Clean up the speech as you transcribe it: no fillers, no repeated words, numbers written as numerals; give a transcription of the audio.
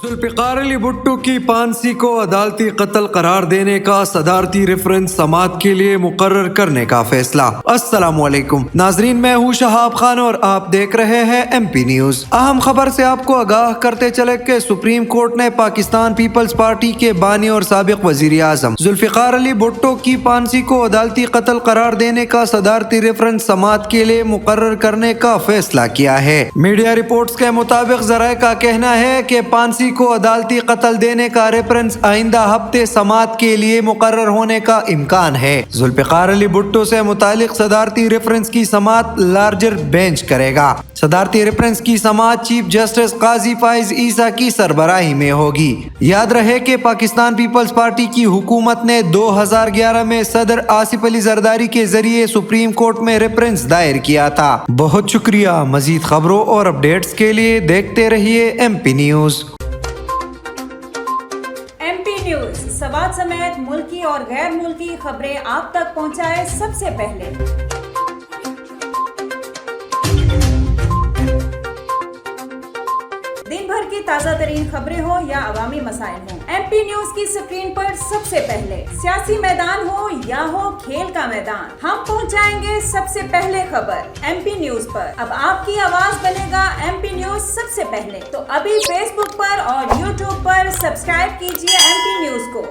ذوالفقار علی بھٹو کی پانسی کو عدالتی قتل قرار دینے کا صدارتی ریفرنس سماعت کے لیے مقرر کرنے کا فیصلہ۔ السلام علیکم ناظرین، میں ہوں شہاب خان اور آپ دیکھ رہے ہیں ایم پی نیوز۔ اہم خبر سے آپ کو آگاہ کرتے چلے کہ سپریم کورٹ نے پاکستان پیپلز پارٹی کے بانی اور سابق وزیر اعظم ذوالفقار علی بھٹو کی پانسی کو عدالتی قتل قرار دینے کا صدارتی ریفرنس سماعت کے لیے مقرر کرنے کا فیصلہ کیا ہے۔ میڈیا رپورٹس کے مطابق ذرائع کا کہنا ہے کہ پانسی کو عدالتی قتل دینے کا ریفرنس آئندہ ہفتے سماعت کے لیے مقرر ہونے کا امکان ہے۔ ذوالفقار علی بھٹو سے متعلق صدارتی ریفرنس کی سماعت لارجر بینچ کرے گا۔ صدارتی ریفرنس کی سماعت چیف جسٹس قاضی فائز عیسیٰ کی سربراہی میں ہوگی۔ یاد رہے کہ پاکستان پیپلز پارٹی کی حکومت نے 2011 میں صدر آصف علی زرداری کے ذریعے سپریم کورٹ میں ریفرنس دائر کیا تھا۔ بہت شکریہ۔ مزید خبروں اور اپڈیٹس کے لیے دیکھتے رہیے M P news. M P news Swat سمیت ملکی اور غیر ملکی خبریں آپ تک پہنچائے سب سے پہلے۔ دن بھر کی تازہ ترین خبریں ہوں یا عوامی مسائل ہوں، ایم پی نیوز کی سکرین پر سب سے پہلے۔ سیاسی میدان ہو یا ہو کھیل کا میدان، ہم پہنچائیں گے سب سے پہلے خبر ایم پی نیوز پر۔ اب آپ کی آواز بنے گا ایم پی نیوز سب سے پہلے، تو ابھی فیس بک پر اور یوٹیوب پر سبسکرائب کیجیے ایم پی نیوز کو۔